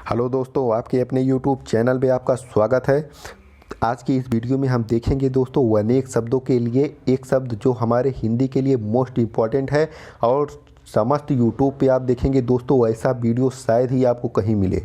Hello दोस्तों, आपके अपने यूट्यूब चैनल पे आपका स्वागत है। आज की इस वीडियो में हम देखेंगे दोस्तों अनेक शब्दों के लिए एक शब्द जो हमारे हिंदी के लिए मोस्ट इम्पॉर्टेंट है और समस्त यूट्यूब पे आप देखेंगे दोस्तों ऐसा वीडियो शायद ही आपको कहीं मिले।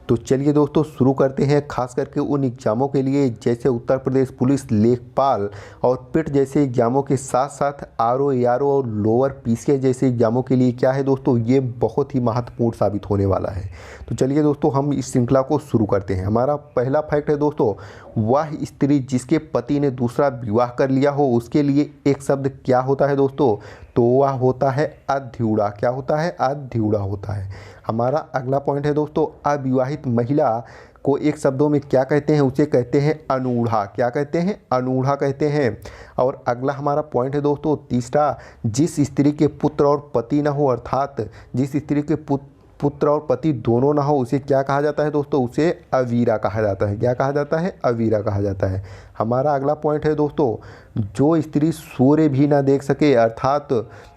तो चलिए दोस्तों शुरू करते हैं। खास करके उन एग्ज़ामों के लिए जैसे उत्तर प्रदेश पुलिस लेखपाल और पिट जैसे एग्ज़ामों के साथ साथ आरओ एआरओ और लोअर पीसीए जैसे एग्ज़ामों के लिए क्या है दोस्तों, ये बहुत ही महत्वपूर्ण साबित होने वाला है। तो चलिए दोस्तों हम इस श्रृंखला को शुरू करते हैं। हमारा पहला फैक्ट है दोस्तों, वह स्त्री जिसके पति ने दूसरा विवाह कर लिया हो उसके लिए एक शब्द क्या होता है दोस्तों, तो वह होता है अध्युड़ा। क्या होता है? अध्युड़ा होता है। हमारा अगला पॉइंट है दोस्तों, अविवाहित महिला को एक शब्दों में क्या कहते हैं, उसे कहते हैं अनूढ़ा। क्या कहते हैं? अनूढ़ा कहते हैं। और अगला हमारा पॉइंट है दोस्तों तीसरा, जिस स्त्री के पुत्र और पति न हो, अर्थात जिस स्त्री के पुत्र और पति दोनों ना हो उसे क्या कहा जाता है दोस्तों, उसे अवीरा कहा जाता है। क्या कहा जाता है? अवीरा कहा जाता है। हमारा अगला पॉइंट है दोस्तों, जो स्त्री सूर्य भी ना देख सके, अर्थात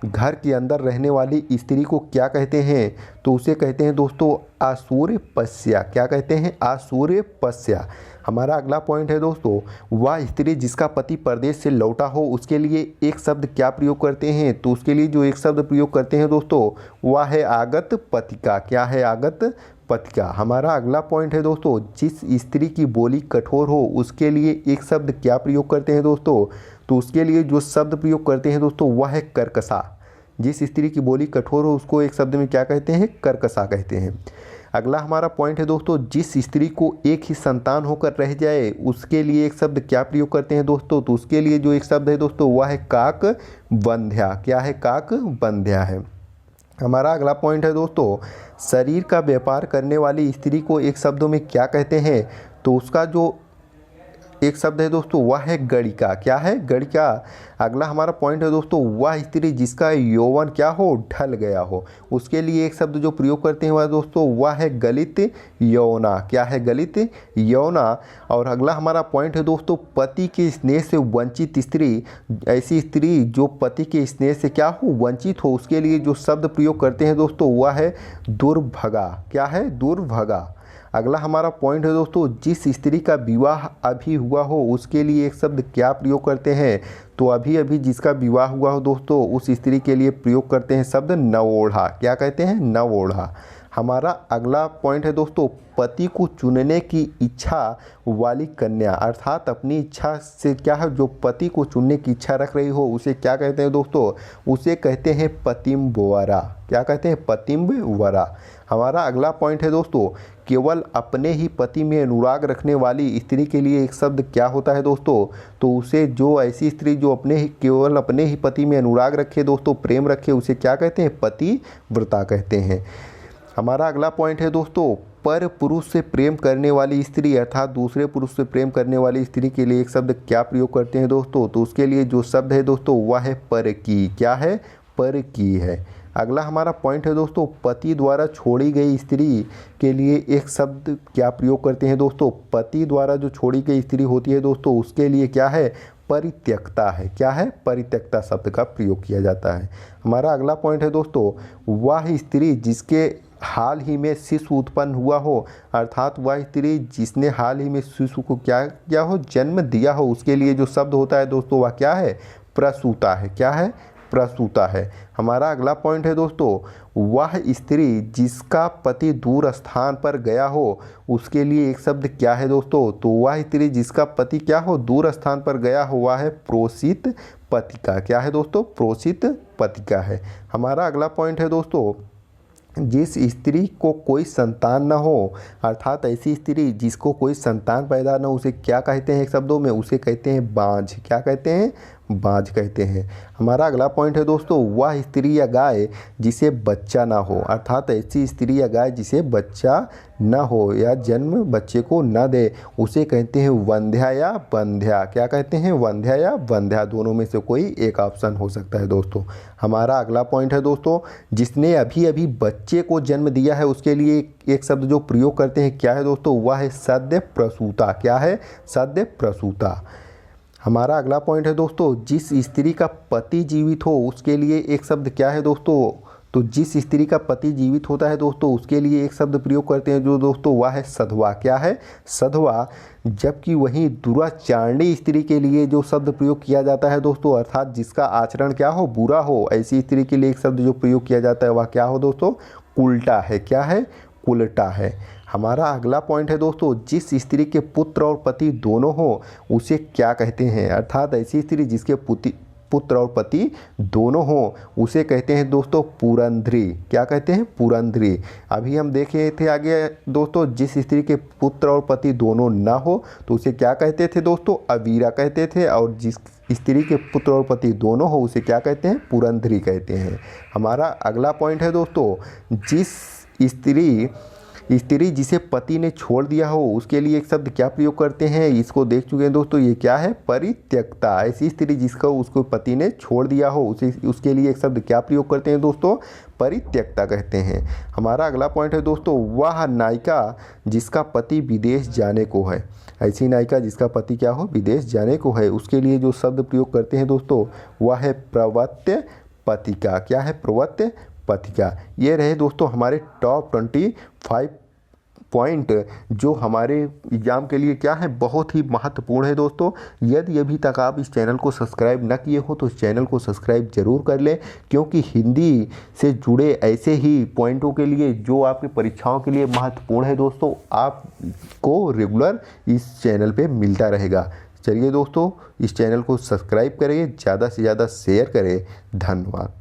घर के अंदर रहने वाली स्त्री को क्या कहते हैं, तो उसे कहते हैं दोस्तों आसूर्य पस्या। क्या कहते हैं? आसूर्य पस्या। हमारा अगला पॉइंट है दोस्तों, वह स्त्री जिसका पति परदेश से लौटा हो उसके लिए एक शब्द क्या प्रयोग करते हैं, तो उसके लिए जो एक शब्द प्रयोग करते हैं दोस्तों वह है आगत पतिका। क्या है? आगत पतिका। हमारा अगला पॉइंट है दोस्तों, जिस स्त्री की बोली कठोर हो उसके लिए एक शब्द क्या प्रयोग करते हैं दोस्तों, तो उसके लिए जो शब्द प्रयोग करते हैं दोस्तों वह है कर्कशा। जिस स्त्री की बोली कठोर हो उसको एक शब्द में क्या कहते हैं? कर्कशा कहते हैं। अगला हमारा पॉइंट है दोस्तों, जिस स्त्री को एक ही संतान होकर रह जाए उसके लिए एक शब्द क्या प्रयोग करते हैं दोस्तों, तो उसके लिए जो एक शब्द है दोस्तों वह है काक बंध्या। क्या है? काक बंध्या है। हमारा अगला पॉइंट है दोस्तों, शरीर का व्यापार करने वाली स्त्री को एक शब्दों में क्या कहते हैं, तो उसका जो एक शब्द है दोस्तों वह है गणिका। क्या है? गणिका। अगला हमारा पॉइंट है दोस्तों, वह स्त्री जिसका यौवन क्या हो, ढल गया हो, उसके लिए एक शब्द जो प्रयोग करते हैं वह दोस्तों वह है गलित यौना। क्या है? गलित यौना। और अगला हमारा पॉइंट है दोस्तों, पति के स्नेह से वंचित स्त्री, ऐसी स्त्री जो पति के स्नेह से क्या हो, वंचित हो, उसके लिए जो शब्द प्रयोग करते हैं दोस्तों वह है दुर्भगा। क्या है? दुर्भगा। अगला हमारा पॉइंट है दोस्तों, जिस स्त्री का विवाह अभी हुआ हो उसके लिए एक शब्द क्या प्रयोग करते हैं, तो अभी अभी जिसका विवाह हुआ हो दोस्तों उस स्त्री के लिए प्रयोग करते हैं शब्द नवोढ़ा। क्या कहते हैं? नवोढ़ा। हमारा अगला पॉइंट है दोस्तों, पति को चुनने की इच्छा वाली कन्या, अर्थात अपनी इच्छा से क्या है, जो पति को चुनने की इच्छा रख रही हो उसे क्या कहते हैं दोस्तों, उसे कहते हैं पतिम्बवरा। क्या कहते हैं? पतिम्बवरा। हमारा अगला पॉइंट है दोस्तों, केवल अपने ही पति में अनुराग रखने वाली स्त्री के लिए एक शब्द क्या होता है दोस्तों, तो उसे जो ऐसी स्त्री जो केवल अपने ही पति में अनुराग रखे दोस्तों, प्रेम रखे, उसे क्या कहते हैं? पतिव्रता कहते हैं। हमारा अगला पॉइंट है दोस्तों, पर पुरुष से प्रेम करने वाली स्त्री, अर्थात दूसरे पुरुष से प्रेम करने वाली स्त्री के लिए एक शब्द क्या प्रयोग करते हैं दोस्तों, तो उसके लिए जो शब्द है दोस्तों वह है परकी। क्या है? परकी है। अगला हमारा पॉइंट है दोस्तों, पति द्वारा छोड़ी गई स्त्री के लिए एक शब्द क्या प्रयोग करते हैं दोस्तों, पति द्वारा जो छोड़ी गई स्त्री होती है दोस्तों उसके लिए क्या है? परित्यक्ता है। क्या है? परित्यक्ता शब्द का प्रयोग किया जाता है। हमारा अगला पॉइंट है दोस्तों, वह स्त्री जिसके हाल ही में शिशु उत्पन्न हुआ हो, अर्थात वह स्त्री जिसने हाल ही में शिशु को क्या किया हो, जन्म दिया हो, उसके लिए जो शब्द होता है दोस्तों वह क्या है? प्रसूता है। क्या है? प्रसूता है। हमारा अगला पॉइंट है दोस्तों, वह स्त्री जिसका पति दूर स्थान पर गया हो उसके लिए एक शब्द क्या है दोस्तों, तो वह स्त्री जिसका पति क्या हो, दूर स्थान पर गया हो, वह है प्रोषित पतिका। क्या है दोस्तों? प्रोषित पतिका है। हमारा अगला पॉइंट है दोस्तों, जिस स्त्री को कोई संतान न हो, अर्थात ऐसी स्त्री जिसको कोई संतान पैदा न हो उसे क्या कहते हैं एक शब्दों में, उसे कहते हैं बांझ। क्या कहते हैं? बांझ कहते हैं। हमारा अगला पॉइंट है दोस्तों, वह स्त्री या गाय जिसे बच्चा ना हो, अर्थात ऐसी स्त्री या गाय जिसे बच्चा न हो या जन्म बच्चे को न दे उसे कहते हैं वंध्या या बंध्या। क्या कहते हैं? वंध्या या बंध्या। दोनों में से कोई एक ऑप्शन हो सकता है दोस्तों। हमारा अगला पॉइंट है दोस्तों, जिसने अभी अभी बच्चे को जन्म दिया है उसके लिए एक शब्द जो प्रयोग करते हैं क्या है दोस्तों, वह है सद्य प्रसूता। क्या है? सद्य प्रसूता। हमारा अगला पॉइंट है दोस्तों, जिस स्त्री का पति जीवित हो उसके लिए एक शब्द क्या है दोस्तों, तो जिस स्त्री का पति जीवित होता है दोस्तों उसके लिए एक शब्द प्रयोग करते हैं जो दोस्तों वह है सधवा। क्या है? सधवा। जबकि वहीं दुराचारणी स्त्री के लिए जो शब्द प्रयोग किया जाता है दोस्तों, अर्थात जिसका आचरण क्या हो? बुरा हो, ऐसी स्त्री के लिए एक शब्द जो प्रयोग किया जाता है वह क्या हो दोस्तों? उल्टा है। क्या है? उल्टा है। हमारा अगला पॉइंट है दोस्तों, जिस स्त्री के पुत्र और पति दोनों हो उसे क्या कहते हैं? अर्थात ऐसी स्त्री जिसके पुत्र और पति दोनों हो उसे कहते हैं दोस्तों पुरंधरी। क्या कहते हैं? पुरंधरी। अभी हम देखे थे आगे दोस्तों, जिस स्त्री के पुत्र और पति दोनों ना हो तो उसे क्या कहते थे दोस्तों? अवीरा कहते थे। और जिस स्त्री के पुत्र और पति दोनों हो उसे क्या कहते हैं? पुरंधरी कहते हैं। हमारा अगला पॉइंट है दोस्तों, जिस स्त्री जिसे पति ने छोड़ दिया हो उसके लिए एक शब्द क्या प्रयोग करते हैं? इसको देख चुके हैं दोस्तों, ये क्या है? परित्यक्ता। ऐसी स्त्री जिसका उसको पति ने छोड़ दिया हो उसके लिए एक शब्द क्या प्रयोग करते हैं दोस्तों? परित्यक्ता कहते हैं। हमारा अगला पॉइंट है दोस्तों, वह नायिका जिसका पति विदेश जाने को है। ऐसी नायिका जिसका पति क्या हो? विदेश जाने को है, उसके लिए जो शब्द प्रयोग करते हैं दोस्तों वह है प्रवर्त्य पथिका। क्या है? प्रवर्त्य पथिका। ये रहे दोस्तों हमारे टॉप 25 पॉइंट जो हमारे एग्जाम के लिए क्या है? बहुत ही महत्वपूर्ण है दोस्तों। यदि अभी तक आप इस चैनल को सब्सक्राइब न किए हो तो इस चैनल को सब्सक्राइब जरूर कर लें, क्योंकि हिंदी से जुड़े ऐसे ही पॉइंटों के लिए जो आपकी परीक्षाओं के लिए महत्वपूर्ण है दोस्तों, आपको रेगुलर इस चैनल पे मिलता रहेगा। चलिए दोस्तों, इस चैनल को सब्सक्राइब करें, ज़्यादा से ज़्यादा शेयर करें। धन्यवाद।